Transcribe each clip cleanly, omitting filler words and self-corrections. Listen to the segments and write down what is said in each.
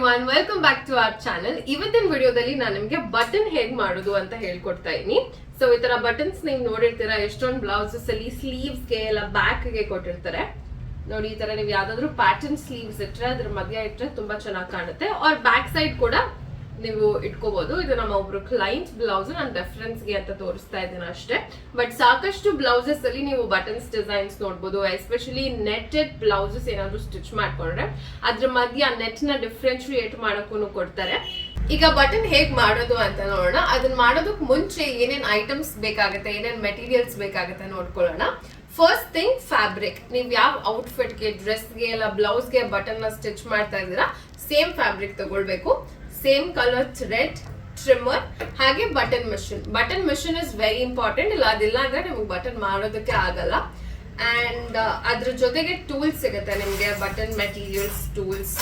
Everyone, welcome back to our channel. ಇವತ್ತಿನ ವಿಡಿಯೋದಲ್ಲಿ ನಾನು ನಿಮಗೆ ಬಟನ್ ಹೇಗ್ ಮಾಡೋದು ಅಂತ ಹೇಳ್ಕೊಡ್ತಾ ಇದೀನಿ. ಸೊ ಈ ತರ ಬಟನ್ಸ್ ನೀವು ನೋಡಿರ್ತೀರಾ, ಎಷ್ಟೊಂದು ಬ್ಲೌಸಸ್ ಅಲ್ಲಿ ಸ್ಲೀವ್ಸ್ ಗೆ ಎಲ್ಲ ಬ್ಯಾಕ್ ಗೆ ಕೊಟ್ಟಿರ್ತಾರೆ ನೋಡಿ. ಈ ತರ ನೀವು ಯಾವ್ದಾದ್ರು ಪ್ಯಾಟರ್ನ್ ಸ್ಲೀವ್ಸ್ ಇಟ್ರೆ ಅದ್ರ ಮಧ್ಯ ಇಟ್ರೆ ತುಂಬಾ ಚೆನ್ನಾಗಿ ಕಾಣುತ್ತೆ. और ಬ್ಯಾಕ್ ಸೈಡ್ ಕೂಡ ನೀವು ಇಟ್ಕೋಬಹುದು. ಇದು ನಮ್ಮ ಒಬ್ರು ಕ್ಲೈಂಟ್ ಬ್ಲೌಸ್, ನಾನು ರೆಫರೆನ್ಸ್ ಗೆ ಅಂತ ತೋರಿಸ್ತಾ ಇದ್ದೇನೆ ಅಷ್ಟೇ. ಬಟ್ ಸಾಕಷ್ಟು ಬ್ಲೌಸಸ್ ಅಲ್ಲಿ ನೀವು ಬಟನ್ಸ್ ಡಿಸೈನ್ಸ್ ನೋಡಬಹುದು. ಎಸ್ಪೆಷಲಿ ನೆಟೆಡ್ ಬ್ಲೌಸಸ್ ಏನಾದ್ರು ಸ್ಟಿಚ್ ಮಾಡ್ಕೊಂಡ್ರೆ ಅದ್ರ ಮಧ್ಯ ನೆಟ್ ನ ಡಿಫ್ರೆನ್ಶಿಯೇಟ್ ಮಾಡಕ್ಕೂ ಕೊಡ್ತಾರೆ. ಈಗ ಬಟನ್ ಹೇಗ್ ಮಾಡೋದು ಅಂತ ನೋಡೋಣ. ಅದನ್ನ ಮಾಡೋದಕ್ಕೆ ಮುಂಚೆ ಏನೇನ್ ಐಟಮ್ಸ್ ಬೇಕಾಗುತ್ತೆ, ಏನೇನ್ ಮೆಟೀರಿಯಲ್ಸ್ ಬೇಕಾಗುತ್ತೆ ನೋಡ್ಕೊಳ್ಳೋಣ. First thing, fabric. ನೀವು ಯಾವ ಔಟ್ಫಿಟ್ಗೆ, ಡ್ರೆಸ್ಗೆ ಇಲ್ಲ ಬ್ಲೌಸ್ಗೆ ಬಟನ್ ನ ಸ್ಟಿಚ್ ಮಾಡ್ತಾ ಇದ್ದೀರಾ, ಸೇಮ್ ಫ್ಯಾಬ್ರಿಕ್ ತಗೊಳ್ಬೇಕು. ಸೇಮ್ ಕಲರ್ ಥ್ರೆಡ್, ಟ್ರಿಮ್ಮರ್, ಹಾಗೆ button machine. Button machine is very important. ಅದಿಲ್ಲ ಅಂದ್ರೆ ನಿಮ್ಗೆ ಬಟನ್ ಮಾಡೋದಕ್ಕೆ ಆಗಲ್ಲ. ಅಂಡ್ ಅದ್ರ ಜೊತೆಗೆ ಟೂಲ್ಸ್ ಸಿಗುತ್ತೆ ನಿಮ್ಗೆ, ಬಟನ್ ಮೆಟೀರಿಯಲ್ಸ್ ಟೂಲ್ಸ್,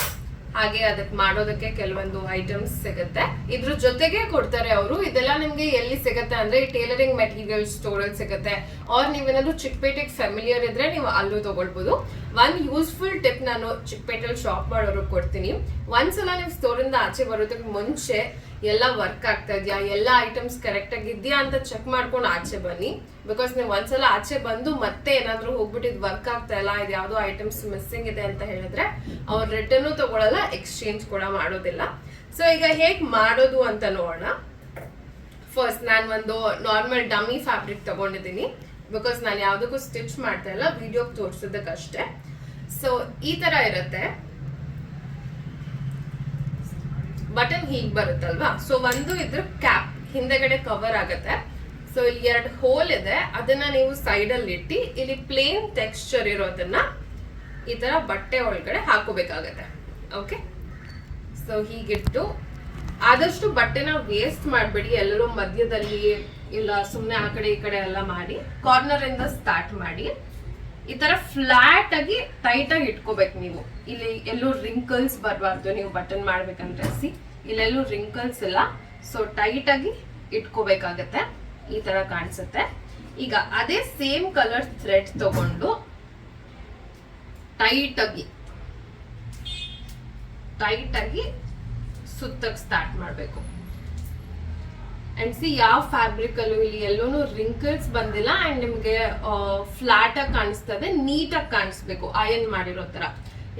ಹಾಗೆ ಅದಕ್ಕೆ ಮಾಡೋದಕ್ಕೆ ಕೆಲವೊಂದು ಐಟಮ್ಸ್ ಸಿಗುತ್ತೆ. ಇದ್ರ ಜೊತೆಗೆ ಕೊಡ್ತಾರೆ ಅವರು. ಇದೆಲ್ಲ ನಿಮ್ಗೆ ಎಲ್ಲಿ ಸಿಗುತ್ತೆ ಅಂದ್ರೆ ಟೇಲರಿಂಗ್ ಮೆಟೀರಿಯಲ್ ಸ್ಟೋರ್ ಅಲ್ಲಿ ಸಿಗುತ್ತೆ. ಆರ್ ನೀವೇನಾದ್ರು ಚಿಕ್ಕಪೇಟೆಗೆ ಫೆಮಿಲಿಯರ್ ಇದ್ರೆ ನೀವು ಅಲ್ಲೂ ತಗೊಳ್ಬಹುದು. ಒಂದ್ ಯೂಸ್ಫುಲ್ ಟಿಪ್ ನಾನು ಚಿಕ್ಕಪೇಟೆಯಲ್ಲಿ ಶಾಪ್ ಮಾಡೋರಿಗೆ ಕೊಡ್ತೀನಿ. ಒಂದ್ಸಲ ನೀವು ಸ್ಟೋರ್ ಇಂದ ಆಚೆ ಬರೋದಕ್ಕೆ ಮುಂಚೆ ಎಲ್ಲ ವರ್ಕ್ ಆಗ್ತಾ ಇದೆಯಾ, ಎಲ್ಲ ಐಟಮ್ಸ್ ಕರೆಕ್ಟ್ ಆಗಿದ್ಯಾ ಅಂತ ಚೆಕ್ ಮಾಡ್ಕೊಂಡು ಆಚೆ ಬನ್ನಿ. ಬಿಕಾಸ್ ನೀವು ಒಂದ್ಸಲ ಆಚೆ ಬಂದು ಮತ್ತೆ ಏನಾದ್ರು ಹೋಗ್ಬಿಟ್ಟಿದ್ ವರ್ಕ್ ಆಗ್ತಾ ಇಲ್ಲ, ಇದು ಯಾವ್ದೋ ಐಟಮ್ಸ್ ಮಿಸ್ಸಿಂಗ್ ಇದೆ ಅಂತ ಹೇಳಿದ್ರೆ ಅವ್ರು ರಿಟರ್ನ್ ತಗೊಳಲ್ಲ, ಎಕ್ಸ್ಚೇಂಜ್ ಕೂಡ ಮಾಡೋದಿಲ್ಲ. ಸೊ ಈಗ ಹೇಗ್ ಮಾಡೋದು ಅಂತ ನೋಡೋಣ. ಫಸ್ಟ್ ನಾನು ಒಂದು ನಾರ್ಮಲ್ ಡಮ್ಮಿ ಫ್ಯಾಬ್ರಿಕ್ ತಗೊಂಡಿದ್ದೀನಿ. ಬಿಕಾಸ್ ನಾನು ಯಾವ್ದಕ್ಕೂ ಸ್ಟಿಚ್ ಮಾಡ್ತಾ ಇಲ್ಲ, ವಿಡಿಯೋಗೆ ತೋರಿಸೋದಕ್ಕಷ್ಟೇ. ಸೊ ಈ ತರ ಇರುತ್ತೆ. ಬಟನ್ ಹೀಗ್ ಬರುತ್ತಲ್ವಾ. ಸೊ ಒಂದು ಇದ್ರ ಕ್ಯಾಪ್ ಹಿಂದೆಗಡೆ ಕವರ್ ಆಗತ್ತೆ. ಸೊ ಇಲ್ಲಿ 2 ಹೋಲ್ ಇದೆ, ಅದನ್ನ ನೀವು ಸೈಡ್ ಅಲ್ಲಿ ಇಟ್ಟು ಇಲ್ಲಿ ಪ್ಲೇನ್ ಟೆಕ್ಸ್ಚರ್ ಇರೋದನ್ನ ಈ ತರ ಬಟ್ಟೆ ಒಳಗಡೆ ಹಾಕೋಬೇಕಾಗತ್ತೆ. ಓಕೆ, ಸೊ ಹೀಗಿಟ್ಟು ಆದಷ್ಟು ಬಟ್ಟೆನ ವೇಸ್ಟ್ ಮಾಡ್ಬೇಡಿ. ಎಲ್ಲರೂ ಮಧ್ಯದಲ್ಲಿ ಇಲ್ಲ ಸುಮ್ನೆ ಆ ಕಡೆ ಈ ಕಡೆ ಎಲ್ಲ ಮಾಡಿ, ಕಾರ್ನರ್ ಇಂದ ಸ್ಟಾರ್ಟ್ ಮಾಡಿ ಈ ತರ ಫ್ಲಾಟ್ ಆಗಿ ಟೈಟ್ ಆಗಿ ಇಟ್ಕೋಬೇಕು ನೀವು. ಇಲ್ಲಿ ಎಲ್ಲೂ ರಿಂಕಲ್ಸ್ ಬರಬಾರ್ದು. ನೀವು ಬಟನ್ ಮಾಡ್ಬೇಕಂದ್ರೆ ಇಲ್ಲೆಲ್ಲೂ ರಿಂಕಲ್ಸ್ ಇಲ್ಲ. ಸೊ ಟೈಟ್ ಆಗಿ ಇಟ್ಕೋಬೇಕಾಗತ್ತೆ. ಈ ತರ ಕಾಣಿಸುತ್ತೆ. ಈಗ ಅದೇ ಸೇಮ್ ಕಲರ್ ಥ್ರೆಡ್ ತಗೊಂಡು ಟೈಟ್ ಆಗಿ ಸುತ್ತಕ್ ಸ್ಟಾರ್ಟ್ ಮಾಡ್ಬೇಕು. ಅಂಡ್ ಯಾವ ಫ್ಯಾಬ್ರಿಕ್ ಅಲ್ಲೂ ಇಲ್ಲಿ ಎಲ್ಲೂನು ರಿಂಕಲ್ಸ್ ಬಂದಿಲ್ಲ. ಅಂಡ್ ನಿಮ್ಗೆ ಫ್ಲಾಟ್ ಆಗಿ ಕಾಣಿಸ್ತದೆ, ನೀಟಾಗಿ ಕಾಣಿಸ್ಬೇಕು, ಅಯನ್ ಮಾಡಿರೋ ತರ.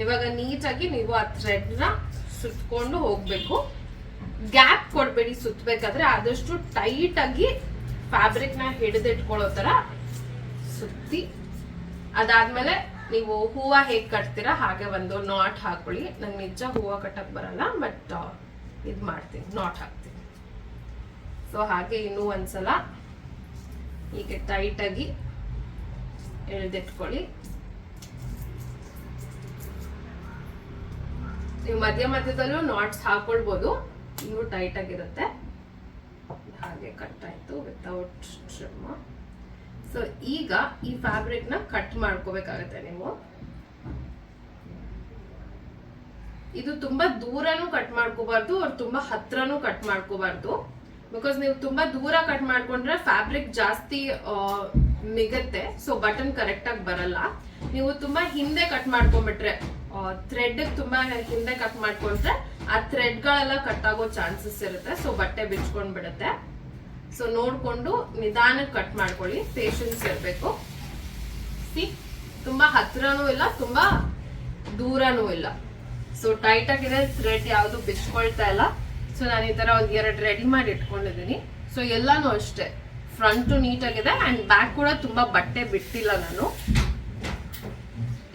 ಇವಾಗ ನೀಟಾಗಿ ನೀವು ಆ ಥ್ರೆಡ್ ನ ಸುತ್ಕೊಂಡು ಹೋಗ್ಬೇಕು. ಗ್ಯಾಪ್ ಕೊಡ್ಬೇಡಿ ಸುತ್ತಬೇಕಾದ್ರೆ. ಆದಷ್ಟು ಟೈಟ್ ಆಗಿ ಫ್ಯಾಬ್ರಿಕ್ ನ ಹಿಡಿದಿಟ್ಕೊಳ್ಳೋ ತರ ಸುತ್ತಿ, ಅದಾದ್ಮೇಲೆ ನೀವು ಹೂವ ಹೇಗ್ ಕಟ್ತೀರಾ ಹಾಗೆ ಒಂದು ನಾಟ್ ಹಾಕೊಳ್ಳಿ. ನಂಗೆ ನಿಜ ಹೂವ ಕಟ್ಟಕ್ ಬರಲ್ಲ, ಬಟ್ ಇದ್ ಮಾಡ್ತೀನಿ, ನಾಟ್ ಹಾಕ್ತೀನಿ. ಸೊ ಹಾಗೆ ಇನ್ನೂ ಒಂದ್ಸಲ ಹೀಗೆ ಟೈಟ್ ಆಗಿ ಎಳೆದಿಟ್ಕೊಳ್ಳಿ. ನೀವು ಮಧ್ಯದಲ್ಲೂ ನಾಟ್ಸ್ ಹಾಕೊಳ್ಬಹುದು, ಇವು ಟೈಟ್ ಆಗಿರುತ್ತೆ. ಹಾಗೆ ಕಟ್ ಆಯ್ತು ವಿತೌಟ್ ಟ್ರಿಮ್. ಸೊ ಈಗ ಈ ಫ್ಯಾಬ್ರಿಕ್ ನ ಕಟ್ ಮಾಡ್ಕೋಬೇಕಾಗತ್ತೆ ನೀವು. ಇದು ತುಂಬಾ ದೂರನೂ ಕಟ್ ಮಾಡ್ಕೋಬಾರ್ದು, ಅವ್ರು ತುಂಬಾ ಹತ್ರನೂ ಕಟ್ ಮಾಡ್ಕೋಬಾರ್ದು. ಬಿಕಾಸ್ ನೀವು ತುಂಬಾ ದೂರ ಕಟ್ ಮಾಡ್ಕೊಂಡ್ರೆ ಫ್ಯಾಬ್ರಿಕ್ ಜಾಸ್ತಿ ಮಿಗತ್ತೆ. ಸೊ ಬಟನ್ ಕರೆಕ್ಟ್ ಆಗಿ ಬರಲ್ಲ. ನೀವು ತುಂಬಾ ಹಿಂದೆ ಕಟ್ ಮಾಡ್ಕೊಂಡ್ಬಿಟ್ರೆ, ಥ್ರೆಡ್ ತುಂಬಾ ಹಿಂದೆ ಕಟ್ ಮಾಡ್ಕೊಂಡ್ರೆ ಆ ಥ್ರೆಡ್ ಗಳೆಲ್ಲ ಕಟ್ ಆಗೋ ಚಾನ್ಸಸ್ ಇರುತ್ತೆ. ಸೊ ಬಟ್ಟೆ ಬಿಚ್ಕೊಂಡ್ ಬಿಡುತ್ತೆ. ಸೊ ನೋಡ್ಕೊಂಡು ನಿಧಾನಕ್ಕೆ ಕಟ್ ಮಾಡ್ಕೊಳ್ಳಿ, ಪೇಷನ್ಸ್ ಇರಬೇಕು. ತುಂಬಾ ಹತ್ರನೂ ಇಲ್ಲ, ತುಂಬಾ ದೂರನೂ ಇಲ್ಲ. ಸೊ ಟೈಟ್ ಆಗಿದೆ, ಥ್ರೆಡ್ ಯಾವ್ದು ಬಿಚ್ಕೊಳ್ತಾ ಇಲ್ಲ. ಸೊ ನಾನು ಈ ತರ ಒಂದ್ 2 ರೆಡಿ ಮಾಡಿ ಇಟ್ಕೊಂಡಿದ್ದೀನಿ. ಸೊ ಎಲ್ಲಾನು ಅಷ್ಟೇ, ಫ್ರಂಟ್ ನೀಟ್ ಆಗಿದೆ ಅಂಡ್ ಬ್ಯಾಕ್ ಕೂಡ ತುಂಬಾ ಬಟ್ಟೆ ಬಿಟ್ಟಿಲ್ಲ ನಾನು.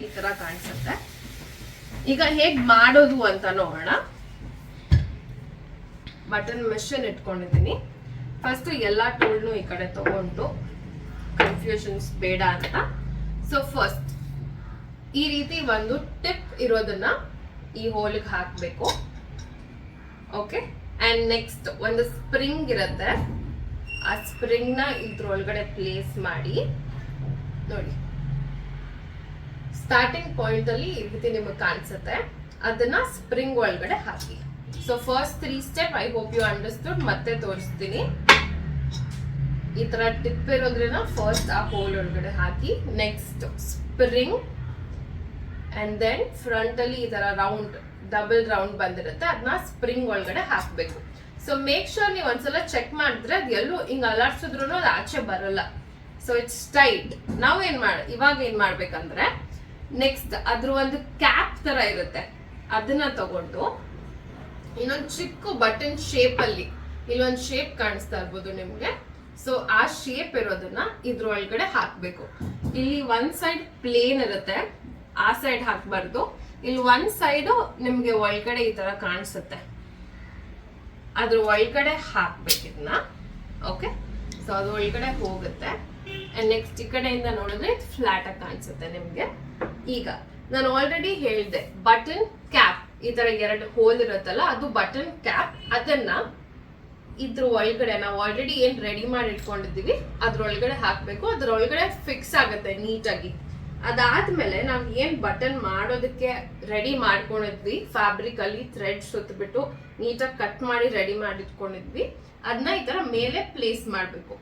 ಈ ತರ ಕಾಣಿಸುತ್ತೆ. ಈಗ ಹೇಗ್ ಮಾಡೋದು ಅಂತ ನೋಡೋಣ. ಬಟನ್ ಮಿಷನ್ ಇಟ್ಕೊಂಡಿದ್ದೀನಿ. ಫಸ್ಟ್ ಎಲ್ಲಾ ಟೂಲ್ನು ಈ ಕಡೆ ತಗೊಂಡು, ಕನ್ಫ್ಯೂಷನ್ಸ್ ಬೇಡ ಅಂತ. ಸೊ ಫಸ್ಟ್ ಈ ರೀತಿ ಒಂದು ಟಿಪ್ ಇರೋದನ್ನ ಈ ಹೋಲ್ಗೆ ಹಾಕ್ಬೇಕು. ಓಕೆ, ಅಂಡ್ ನೆಕ್ಸ್ಟ್ ಒಂದು ಸ್ಪ್ರಿಂಗ್ ಇರುತ್ತೆ. ಆ ಸ್ಪ್ರಿಂಗ್ ನ ಇದ್ರೊಳಗಡೆ ಪ್ಲೇಸ್ ಮಾಡಿ ನೋಡಿ. ಸ್ಟಾರ್ಟಿಂಗ್ ಪಾಯಿಂಟ್ ಅಲ್ಲಿ ಈ ರೀತಿ ನಿಮಗೆ ಕಾಣಿಸುತ್ತೆ. ಅದನ್ನ ಸ್ಪ್ರಿಂಗ್ ಒಳಗಡೆ ಹಾಕಿ. So first 3 step I hope you understood. ಮತ್ತೆ ತೋರಿಸ್ತೀನಿ. ಈ ತರ ಟಿಪ್ ಇರೋದ್ರಿಂದ ಫಸ್ಟ್ ಆ ಹೋಲ್ ಒಳಗಡೆ ಹಾಕಿ, next spring and then front ಅಲ್ಲಿ ಈ ತರ ರೌಂಡ್ ಡಬಲ್ ರೌಂಡ್ ಬಂದಿರುತ್ತೆ, ಅದನ್ನ ಸ್ಪ್ರಿಂಗ್ ಒಳಗಡೆ ಹಾಕ್ಬೇಕು. ಸೊ ಮೇಕ್ ಶೋರ್ ನೀವು ಒಂದ್ಸಲ ಚೆಕ್ ಮಾಡಿದ್ರೆ ಅದು ಎಲ್ಲೂ ಹಿಂಗ್ ಅಲಾಡ್ಸಿದ್ರು ಅದು ಆಚೆ ಬರಲ್ಲ. So it's tight. ನಾವು ಇವಾಗ ಏನ್ ಮಾಡ್ಬೇಕಂದ್ರೆ ನೆಕ್ಸ್ಟ್ ಅದ್ರ ಒಂದು ಕ್ಯಾಪ್ ತರ ಇರುತ್ತೆ, ಅದನ್ನ ತಗೊಂಡು ಇನ್ನೊಂದು ಚಿಕ್ಕ ಬಟನ್ ಶೇಪ್ ಅಲ್ಲಿ ಇಲ್ಲೊಂದು ಶೇಪ್ ಕಾಣಿಸ್ತಾ ಇರ್ಬೋದು ನಿಮ್ಗೆ. ಸೊ ಆ ಶೇಪ್ ಇರೋದನ್ನ ಇದ್ರ ಒಳಗಡೆ ಹಾಕ್ಬೇಕು. ಇಲ್ಲಿ ಒಂದ್ ಸೈಡ್ ಪ್ಲೇನ್ ಇರುತ್ತೆ, ಆ ಸೈಡ್ ಹಾಕ್ಬಾರ್ದು. ಇಲ್ಲಿ ಒಂದ್ ಸೈಡ್ ನಿಮ್ಗೆ ಒಳಗಡೆ ಈ ತರ ಕಾಣಿಸುತ್ತೆ, ಅದ್ರ ಒಳಗಡೆ ಹಾಕ್ಬೇಕಿದ್ನ. ಓಕೆ, ಸೊ ಅದು ಒಳಗಡೆ ಹೋಗುತ್ತೆ. ಅಂಡ್ ನೆಕ್ಸ್ಟ್ ಈ ಕಡೆಯಿಂದ ನೋಡಿದ್ರೆ ಫ್ಲಾಟ್ ಆಗಿ ಕಾಣಿಸುತ್ತೆ ನಿಮ್ಗೆ. ಈಗ ನಾನು ಆಲ್ರೆಡಿ ಹೇಳ್ದೆ ಬಟನ್ ಕ್ಯಾಪ್, ಈ ತರ 2 ಹೋಲ್ ಇರುತ್ತಲ್ಲ ಅದು ಬಟನ್ ಕ್ಯಾಪ್. ಅದನ್ನ ಇದ್ರ ಒಳಗಡೆ ನಾವು ಆಲ್ರೆಡಿ ಏನ್ ರೆಡಿ ಮಾಡಿ ಇಟ್ಕೊಂಡಿದೀವಿ ಅದ್ರೊಳಗಡೆ ಹಾಕ್ಬೇಕು. ಅದ್ರೊಳಗಡೆ ಫಿಕ್ಸ್ ಆಗುತ್ತೆ ನೀಟಾಗಿ. ಅದಾದ್ಮೇಲೆ ನಾವ್ ಏನ್ ಬಟನ್ ಮಾಡೋದಕ್ಕೆ ರೆಡಿ ಮಾಡ್ಕೊಂಡಿದ್ವಿ, ಫ್ಯಾಬ್ರಿಕ್ ಅಲ್ಲಿ ಥ್ರೆಡ್ ಸುತ್ತಬಿಟ್ಟು ನೀಟಾಗಿ ಕಟ್ ಮಾಡಿ ರೆಡಿ ಮಾಡಿ ಇಟ್ಕೊಂಡಿದ್ವಿ, ಅದನ್ನ ಈ ತರ ಮೇಲೆ ಪ್ಲೇಸ್ ಮಾಡ್ಬೇಕು.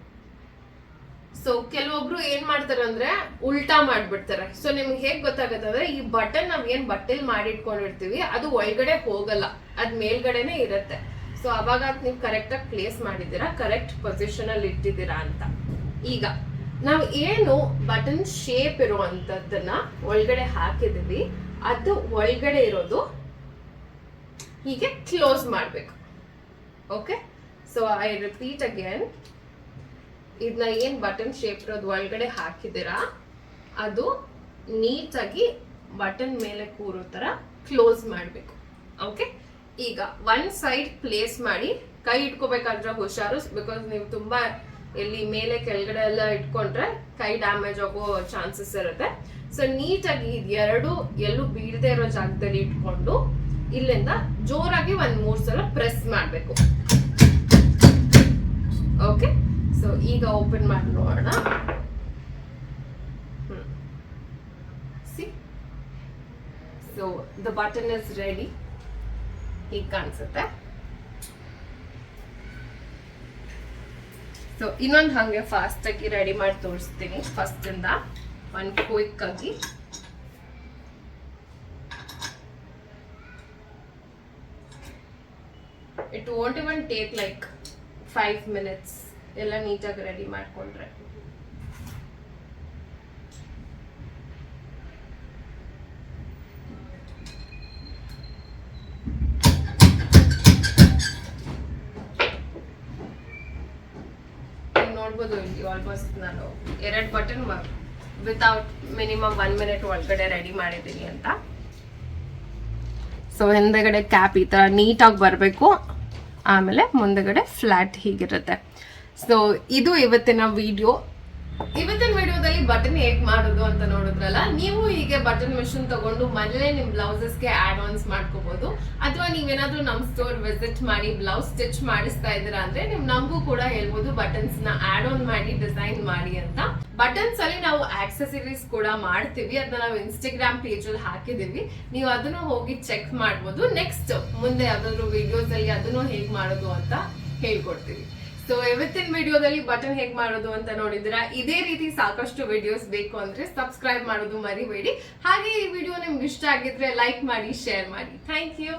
ಸೊ ಕೆಲವೊಬ್ರು ಏನ್ ಮಾಡ್ತಾರೆ ಅಂದ್ರೆ ಉಲ್ಟಾ ಮಾಡ್ಬಿಡ್ತಾರೆ. ಸೊ ನಿಮ್ಗೆ ಹೇಗ್ ಗೊತ್ತಾಗತ್ತೆ ಅಂದ್ರೆ ಈ ಬಟನ್ ನಾವ್ ಏನ್ ಬಟ್ಟೆಲ್ ಮಾಡಿ ಇಟ್ಕೊಂಡಿರ್ತೀವಿ ಅದು ಒಳಗಡೆ ಹೋಗಲ್ಲ, ಅದ್ ಮೇಲ್ಗಡೆನೆ ಇರುತ್ತೆ. ಸೊ ಅವಾಗ ನೀವು ಕರೆಕ್ಟ್ ಆಗಿ ಪ್ಲೇಸ್ ಮಾಡಿದ್ದೀರಾ, ಕರೆಕ್ಟ್ ಪೊಸಿಷನ್ ಅಲ್ಲಿ ಇಟ್ಟಿದ್ದೀರಾ ಅಂತ. ಈಗ ನಾವು ಏನು ಬಟನ್ ಶೇಪ್ ಇರುವಂತದ್ದನ್ನ ಒಳಗಡೆ ಹಾಕಿದೀವಿ, ಅದು ಒಳಗಡೆ ಇರೋದು ಹೀಗೆ ಕ್ಲೋಸ್ ಮಾಡ್ಬೇಕು. Okay, so I repeat again, ಇದನ್ನ ಏನ್ ಬಟನ್ ಶೇಪ್ ಇರೋದು ಒಳಗಡೆ ಹಾಕಿದ್ದೀರಾ ಅದು ನೀಟಾಗಿ ಬಟನ್ ಮೇಲೆ ಕೂರೋ ತರ ಕ್ಲೋಸ್ ಮಾಡ್ಬೇಕು. ಓಕೆ, ಈಗ ಒಂದ್ ಸೈಡ್ ಪ್ಲೇಸ್ ಮಾಡಿ ಕೈ ಇಟ್ಕೋಬೇಕಾದ್ರೆ ಹುಷಾರು, ಬಿಕಾಸ್ ನೀವು ತುಂಬಾ ಎಲ್ಲಿ ಮೇಲೆ ಕೆಳಗಡೆ ಎಲ್ಲ ಇಟ್ಕೊಂಡ್ರೆ ಕೈ ಡ್ಯಾಮೇಜ್ ಆಗೋ ಚಾನ್ಸಸ್ ಇರುತ್ತೆ. ಸೊ ನೀಟಾಗಿ ಎರಡು ಎಲ್ಲೂ ಬೀಳದೆ ಇರೋ ಜಾಗದಲ್ಲಿ ಇಟ್ಕೊಂಡು ಇಲ್ಲಿಂದ ಜೋರಾಗಿ 1-3 ಸಲ ಪ್ರೆಸ್ ಮಾಡ್ಬೇಕು. ಓಕೆ, ಸೊ ಈಗ ಓಪನ್ ಮಾಡಿ ನೋಡೋಣ. C, so the button is ready. ಹೀಗೆ ಕಾಣಿಸುತ್ತೆ. ಸೊ ಇನ್ನೊಂದು ಹಂಗೆ ಫಾಸ್ಟ್ ಆಗಿ ರೆಡಿ ಮಾಡಿ ತೋರಿಸ್ತೀನಿ. ಫಸ್ಟ್ ಇಂದ ಒಂದು ಕ್ವಿಕ್ ಆಗಿ. It won't even take like 5 minutes ಎಲ್ಲ ನೀಟಾಗಿ ರೆಡಿ ಮಾಡ್ಕೊಂಡ್ರೆ. ನೋಡ್ಬೋದು ಇಲ್ಲಿ ಆಲ್ಮೋಸ್ಟ್ ನಾನು 2 ಬಟನ್ ವಿತೌಟ್ ಮಿನಿಮಮ್ 1 minute ಒಳಗಡೆ ರೆಡಿ ಮಾಡಿದ್ದೀನಿ ಅಂತ. ಸೊ ಹಿಂದೆಗಡೆ ಕ್ಯಾಪ್ ಈ ತರ ನೀಟಾಗಿ ಬರಬೇಕು, ಆಮೇಲೆ ಮುಂದೆಗಡೆ ಫ್ಲಾಟ್ ಹೀಗಿರುತ್ತೆ. ಸೊ ಇದು ಇವತ್ತಿನ ವಿಡಿಯೋ. ಇವತ್ತಿನ ವಿಡಿಯೋದಲ್ಲಿ ಬಟನ್ ಹೇಗ್ ಮಾಡೋದು ಅಂತ ನೋಡಿದ್ರಲ್ಲ. ನೀವು ಹೀಗೆ ಬಟನ್ ಮಿಷನ್ ತಗೊಂಡು ಮನೇಲೆ ನಿಮ್ ಬ್ಲೌಸಸ್ಗೆ ಆಡ್ ಆನ್ಸ್ ಮಾಡ್ಕೋಬಹುದು, ಅಥವಾ ನೀವೇನಾದ್ರೂ ನಮ್ ಸ್ಟೋರ್ ವಿಸಿಟ್ ಮಾಡಿ ಬ್ಲೌಸ್ ಸ್ಟಿಚ್ ಮಾಡಿಸ್ತಾ ಇದ್ದೀರಾ ಅಂದ್ರೆ ನೀವು ನಮಗೂ ಕೂಡ ಹೇಳ್ಬೋದು ಬಟನ್ಸ್ ನ ಆಡ್ ಆನ್ ಮಾಡಿ ಡಿಸೈನ್ ಮಾಡಿ ಅಂತ. ಬಟನ್ಸ್ ಅಲ್ಲಿ ನಾವು ಆಕ್ಸೆಸರೀಸ್ ಕೂಡ ಮಾಡ್ತೀವಿ, ಅದನ್ನ ನಾವು ಇನ್ಸ್ಟಾಗ್ರಾಮ್ ಪೇಜ್ ಅಲ್ಲಿ ಹಾಕಿದೀವಿ, ನೀವು ಅದನ್ನು ಹೋಗಿ ಚೆಕ್ ಮಾಡ್ಬೋದು. ನೆಕ್ಸ್ಟ್ ಮುಂದೆ ಯಾವ್ದಾದ್ರು ವಿಡಿಯೋಸ್ ಅಲ್ಲಿ ಅದನ್ನು ಹೇಗ್ ಮಾಡೋದು ಅಂತ ಹೇಳ್ಕೊಡ್ತೀವಿ. ಸೊ ಇವತ್ತಿನ ವಿಡಿಯೋದಲ್ಲಿ ಬಟನ್ ಹೇಗ್ ಮಾಡೋದು ಅಂತ ನೋಡಿದಿರಾ. ಇದೇ ರೀತಿ ಸಾಕಷ್ಟು ವಿಡಿಯೋಸ್ ಬೇಕು ಅಂದ್ರೆ ಸಬ್ಸ್ಕ್ರೈಬ್ ಮಾಡೋದು ಮರಿಬೇಡಿ. ಹಾಗೆ ಈ ವಿಡಿಯೋ ನಿಮ್ಗೆ ಇಷ್ಟ ಆಗಿದ್ರೆ ಲೈಕ್ ಮಾಡಿ, ಶೇರ್ ಮಾಡಿ. Thank you.